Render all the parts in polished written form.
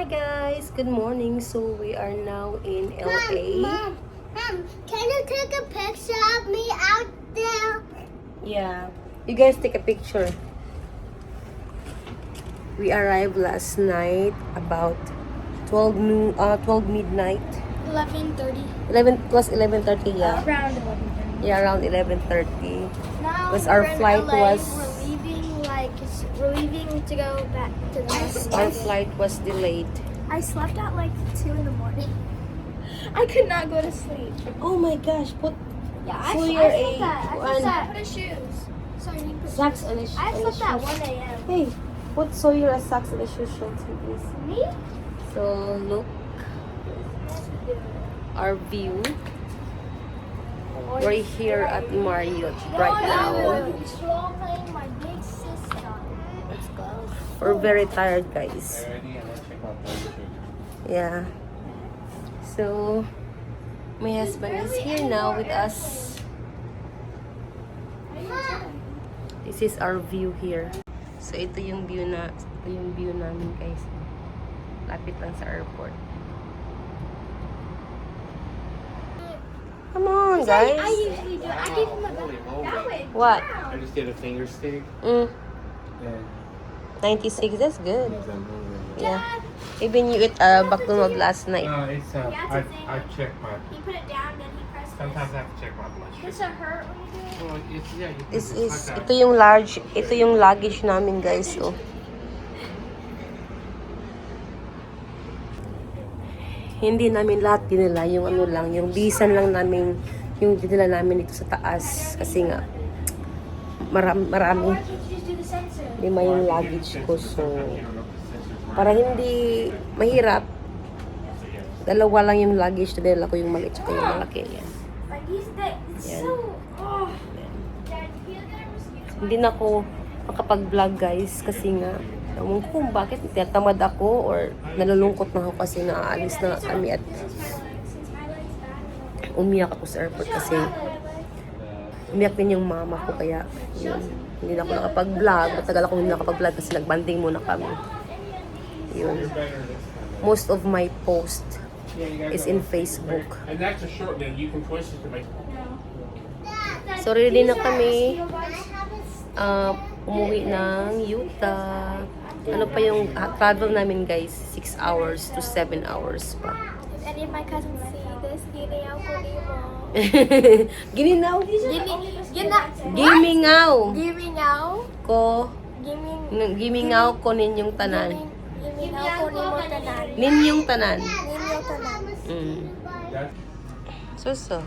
Hi guys, good morning. So we are now in LA. Mom, can you take a picture of me out there? Yeah, you guys take a picture. We arrived last night about 12 midnight. 11:30. 11 plus 11:30. Yeah, Around 11:30. yeah, around 11:30. Now Because our we're in flight LA. was We're leaving to go back to the house. our flight was delayed. I slept at like 2 in the morning. I could not go to sleep. Oh my gosh! Yeah, So I you're slept a- at. I one- slept at. Put a shoes. Sorry, you put Socks shoes. and a I slept at shoes. 1 a.m. Hey, put Sawyer a socks and a shoe shorts, please. Me? So look our view. We're here at Marriott right now. Strong playing my big sister. Let's go. We're very tired, guys. Yeah. So my husband is here now with us. This is our view here. So ito yung view namin, guys. Lapit lang sa airport. Come on, guys. I usually do. I give him a that What? I just did a finger stick. Mm, And 96, that's good. I'm moving. Yeah. Even you ate McDonald's last night. It's I check my. He put it down, then he pressed Sometimes I have to check my blood Does sugar. it hurt when you do it? Well, it's yeah. You This can- is, it's like ito yung large, ito yung luggage namin, guys. Oh. Hindi namin lahat dinala, yung ano lang, yung bisan lang namin, yung dinala namin dito sa taas. Kasi nga, marami. Why can't you just do the sensor? Lima yung luggage ko. So, para hindi mahirap, dalawa lang yung luggage na dinala ko, yung maliit at yung malaki. Yan. Like these days, it's Yeah. so. Oh. Dad, you never Hindi na ako makapag-vlog, guys, kasi nga, ewan ko kung bakit tinatamad ako or nalulungkot na ako kasi naaalis na kami at umiyak ako sa airport kasi umiyak din yung mama ko kaya yun, hindi na ako nakapag-vlog. Matagal ako hindi nakapag-vlog kasi nagbanding muna kami. Yun. Most of my post is in Facebook. And that's a short. Then you can twist it to make. So ready na kami umuwi ng Utah. Ano pa yung travel namin, guys? 6 hours to 7 hours pa. If any of my cousins see this, ginaw ko nimo. Gininaw? Gimingaw. Gimingaw ko. Gimingaw ko ninyong tanan. Gimingaw ko nimo tanan. Ninyong tanan. Ninyo tanan. Mm. So.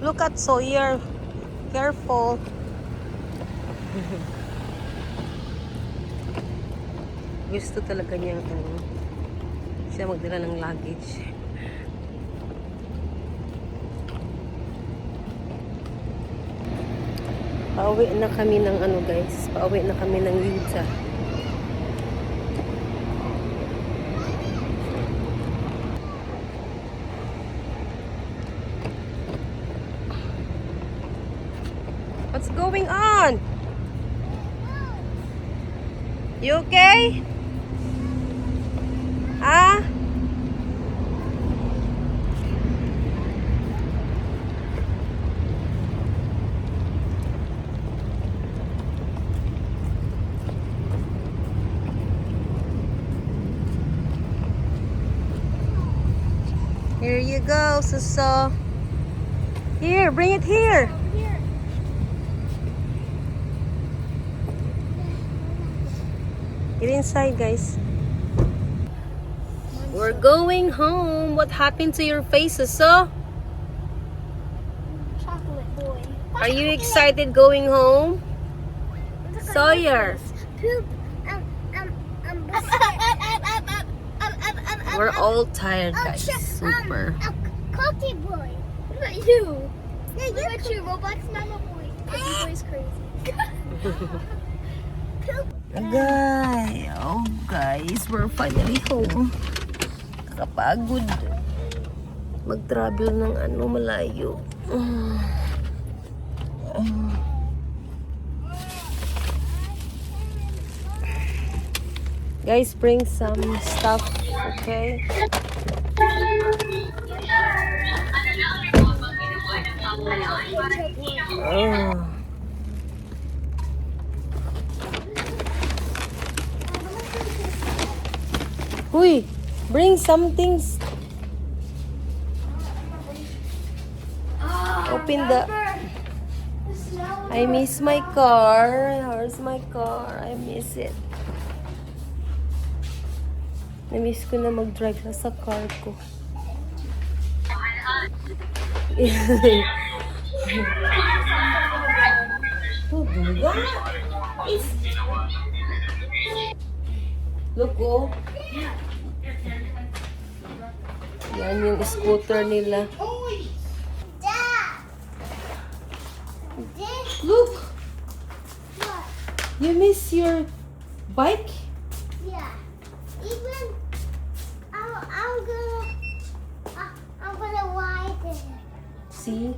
Look at Sawyer. Careful. Gusto talaga niyang siya magdala ng luggage. Pauwi na kami ng guys. Pauwi na kami ng Utah. What's going on? You okay? Ah? Here you go, Suso. Here, bring it here. Get inside, guys. We're going home. What happened to your face, Suso? Chocolate boy. Are you excited going home? Sawyer. Poop. We're all tired, guys. Super. Cookie boy. What about you? Yeah, what about you, Roblox Mama boy? Cookie boy's crazy. Guys, we're finally home. Kakapagod. mag-travel ng ano malayo. Guys, bring some stuff, okay? Ah. Huy, bring some things. Open the... I miss my car. Where's my car? I miss it. Na-miss ko na mag-drive na sa car ko. Oh, buga. Look, oh. Yan yung scooter nila. Dad! Look! What? You miss your bike? Yeah. Even I'm gonna ride it. See?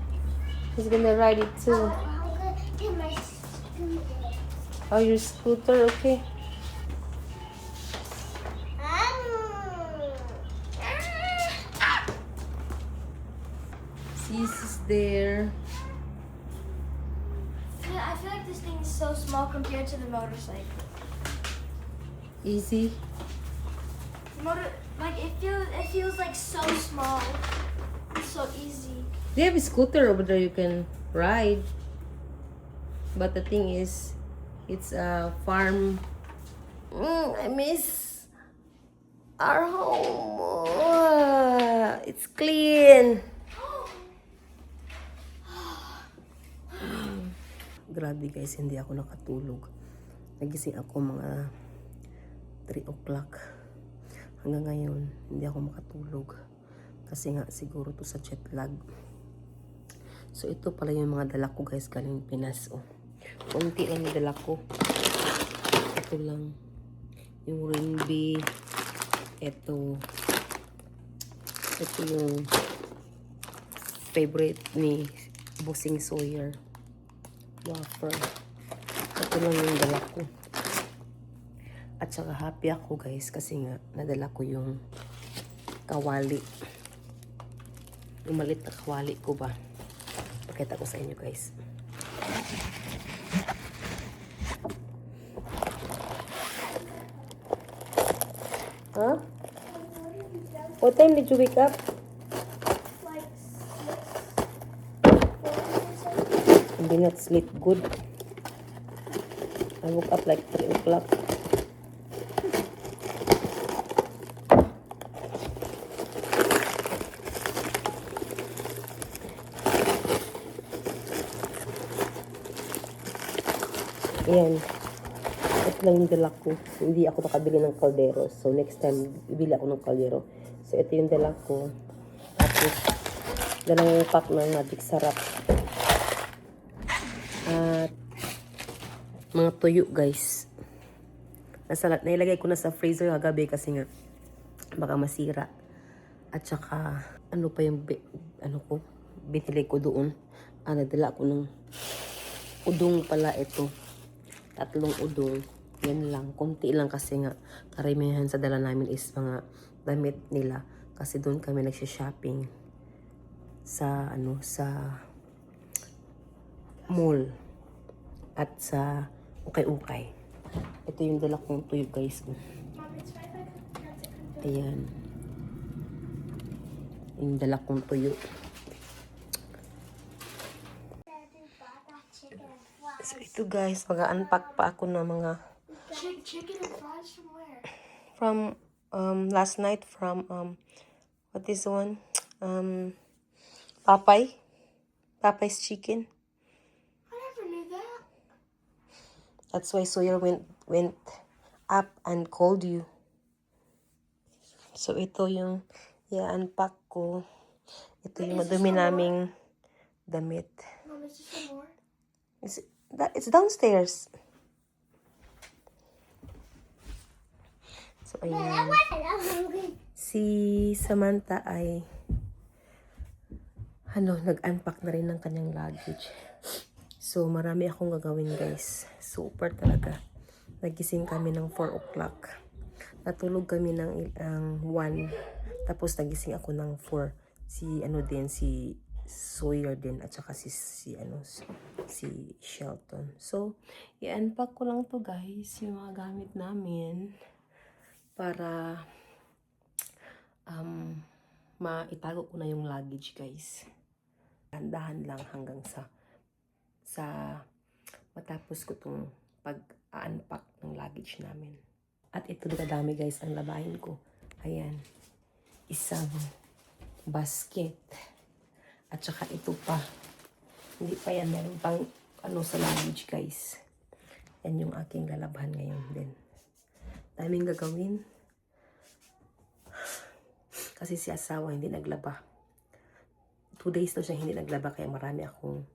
He's gonna ride it too. I'm gonna get my scooter. Oh, your scooter? Okay. Sis is there. I feel like this thing is so small compared to the motorcycle. Easy. It feels like so small. It's so easy. They have a scooter over there you can ride. But the thing is, it's a farm. I miss our home. It's clean. Grabe guys, hindi ako nakatulog. Nagising ako mga 3 o'clock. Hanggang ngayon, hindi ako makatulog. Kasi nga, siguro to sa jet lag. So, ito pala yung mga dala ko guys, galing Pinas. Oh. Kunti lang yung dala ko. Ito lang. Yung ringby. Ito. Ito yung favorite ni Bossing Sawyer. Wafer. Ito lang yung dala ko. At saka happy ako guys kasi nga nadala ko yung kawali. Yung malit na kawali ko ba. Pakita ko sa inyo guys. Huh? What time did you wake up? Like 6:40 or something. I did not sleep good. I woke up like 3 o'clock. Ayan. Ito lang yung dala ko. Hindi ako nakabili ng kaldero. So, next time, ibili ako ng kaldero. So, ito yung dala ko. Tapos, dalawang pack ng magic sarap. At, mga tuyo, guys. Nailagay ko na sa freezer kagabi kasi nga, baka masira. At saka, ano pa yung, binili ko doon. Nadala ko ng udong pala ito. 3 udong. Yan lang. Kunti lang kasi nga karamihan sa dala namin is mga damit nila. Kasi doon kami nagsha-shopping sa sa mall at sa ukay-ukay. Ito yung dala kong tuyo guys. Ayan. Yung dala kong tuyo. So ito guys, mag-unpack pa ako ng mga Chicken and fries from where? from last night from what is the one? Popeyes chicken. I never knew that. That's why Sawyer went up and called you. So ito yung i-unpack ko. Ito yung madumi naming damit. Mom, is there some more? It's downstairs. So, ayan. Si Samantha ay nag-unpack na rin ng kanyang luggage. So, marami akong gagawin, guys. Super talaga. Nagising kami ng 4 o'clock. Natulog kami ng 1. Tapos, nagising ako ng 4. Si Sawyer din at saka si Shelton. So, i-unpack ko lang to, guys, yung mga gamit namin para maitago ko na yung luggage, guys. Dahan lang hanggang sa matapos ko tong pag-unpack ng luggage namin. At ito kadami, guys, ang labahin ko. Ayan. Isang basket. At saka ito pa. Hindi pa yan. Meron pang sa luggage, guys. Yan yung aking lalabahan ngayon din. Daming gagawin. Kasi si asawa hindi naglaba. 2 days daw siya hindi naglaba kaya marami akong